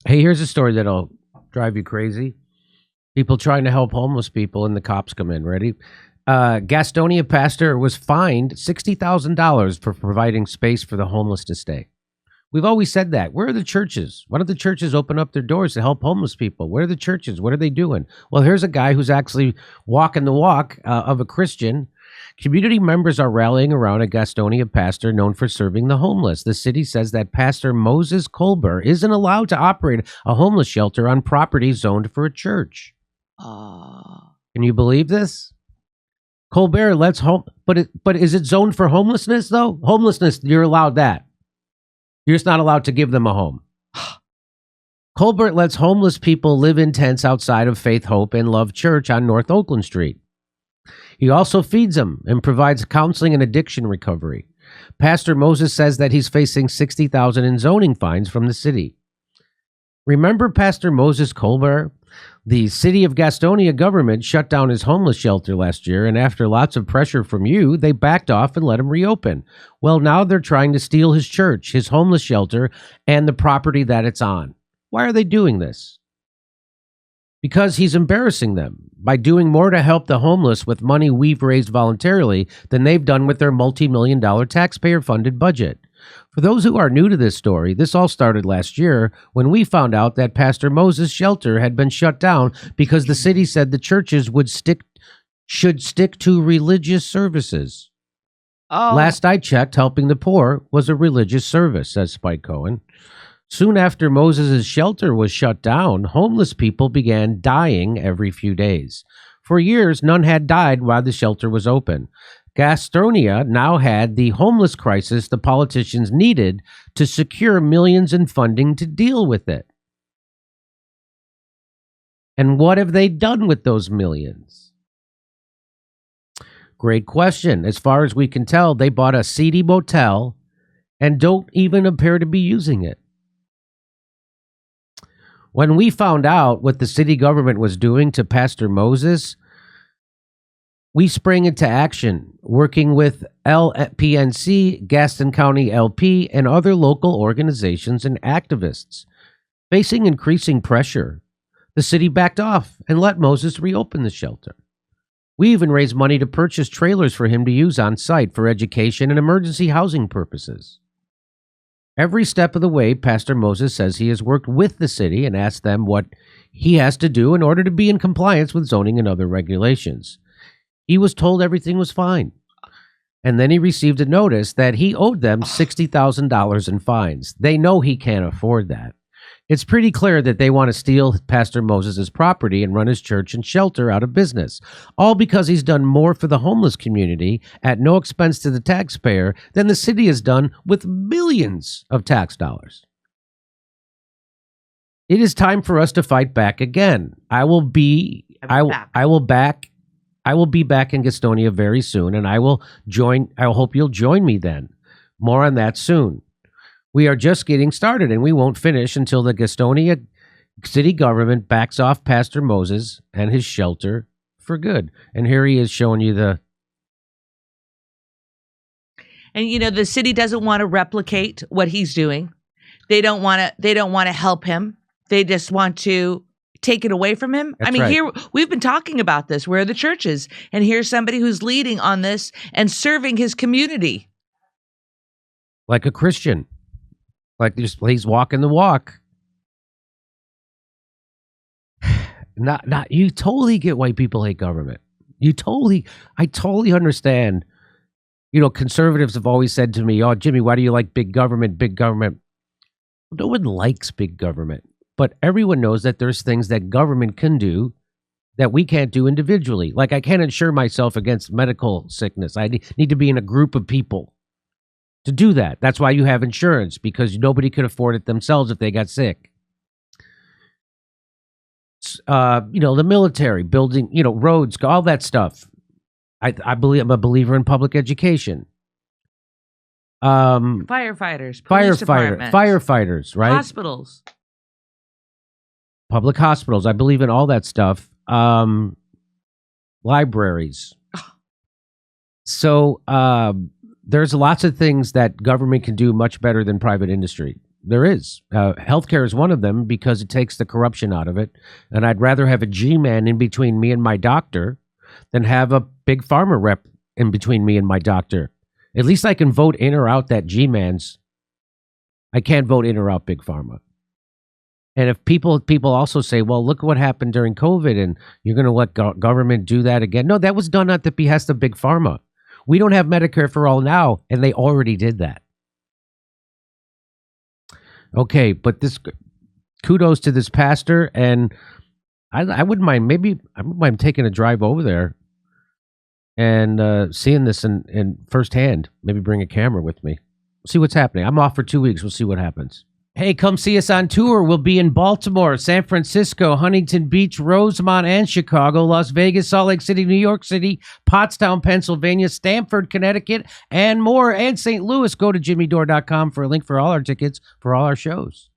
Hey, here's a story that'll drive you crazy. People trying to help homeless people, and the cops come in. Ready? Gastonia pastor was fined $60,000 for providing space for the homeless to stay. We've always said that. Where are the churches? Why don't the churches open up their doors to help homeless people? Where are the churches? What are they doing? Well, here's a guy who's actually walking the walk of a Christian. Community members are rallying around a Gastonia pastor known for serving the homeless. The city says that Pastor Moses Colbert isn't allowed to operate a homeless shelter on property zoned for a church. Can you believe this? Colbert lets but is it zoned for homelessness though? Homelessness, you're allowed that. You're just not allowed to give them a home. Colbert lets homeless people live in tents outside of Faith, Hope, and Love Church on North Oakland Street. He also feeds them and provides counseling and addiction recovery. Pastor Moses says that he's facing $60,000 in zoning fines from the city. Remember Pastor Moses Colbert? The city of Gastonia government shut down his homeless shelter last year, and after lots of pressure from you, they backed off and let him reopen. Well, now they're trying to steal his church, his homeless shelter, and the property that it's on. Why are they doing this? Because he's embarrassing them by doing more to help the homeless with money we've raised voluntarily than they've done with their multi-million-dollar taxpayer-funded budget. For those who are new to this story, this all started last year when we found out that Pastor Moses' shelter had been shut down because the city said the churches should stick to religious services. Oh. Last I checked, helping the poor was a religious service, says Spike Cohen. Soon after Moses' shelter was shut down, homeless people began dying every few days. For years, none had died while the shelter was open. Gastonia now had the homeless crisis the politicians needed to secure millions in funding to deal with it. And what have they done with those millions? Great question. As far as we can tell, they bought a seedy motel and don't even appear to be using it. When we found out what the city government was doing to Pastor Moses, we sprang into action, working with LPNC, Gaston County LP, and other local organizations and activists. Facing increasing pressure, the city backed off and let Moses reopen the shelter. We even raised money to purchase trailers for him to use on site for education and emergency housing purposes. Every step of the way, Pastor Moses says he has worked with the city and asked them what he has to do in order to be in compliance with zoning and other regulations. He was told everything was fine. And then he received a notice that he owed them $60,000 in fines. They know he can't afford that. It's pretty clear that they want to steal Pastor Moses' property and run his church and shelter out of business, all because he's done more for the homeless community at no expense to the taxpayer than the city has done with billions of tax dollars. It is time for us to fight back again. I will be back in Gastonia very soon, and I hope you'll join me then. More on that soon. We are just getting started, and we won't finish until the Gastonia city government backs off Pastor Moses and his shelter for good. And here he is showing you the... And, you know, the city doesn't want to replicate what he's doing. They don't want to help him. They just want to take it away from him. That's right. Here we've been talking about this. Where are the churches? And here's somebody who's leading on this and serving his community. Like a Christian. Like he's walking the walk. Not you totally get why people hate government. I totally understand. You know, conservatives have always said to me, "Oh, Jimmy, why do you like big government? Big government." No one likes big government, but everyone knows that there's things that government can do that we can't do individually. Like I can't insure myself against medical sickness. I need to be in a group of people to do that. That's why you have insurance, because nobody could afford it themselves if they got sick. You know, the military, building, you know, roads, all that stuff. I believe I'm a believer in public education. Firefighters, firefighters, right? Hospitals. Public hospitals. I believe in all that stuff. Libraries. So, there's lots of things that government can do much better than private industry. There is. Healthcare is one of them because it takes the corruption out of it. And I'd rather have a G-man in between me and my doctor than have a big pharma rep in between me and my doctor. At least I can vote in or out that G-man's. I can't vote in or out big pharma. And if people also say, well, look what happened during COVID and you're going to let government do that again. No, that was done at the behest of big pharma. We don't have Medicare for all now, and they already did that. Okay, but this kudos to this pastor, and I wouldn't mind. Maybe I wouldn't mind taking a drive over there and seeing this in firsthand. Maybe bring a camera with me. See what's happening. I'm off for 2 weeks. We'll see what happens. Hey, come see us on tour. We'll be in Baltimore, San Francisco, Huntington Beach, Rosemont, and Chicago, Las Vegas, Salt Lake City, New York City, Pottstown, Pennsylvania, Stamford, Connecticut, and more, and St. Louis. Go to jimmydore.com for a link for all our tickets for all our shows.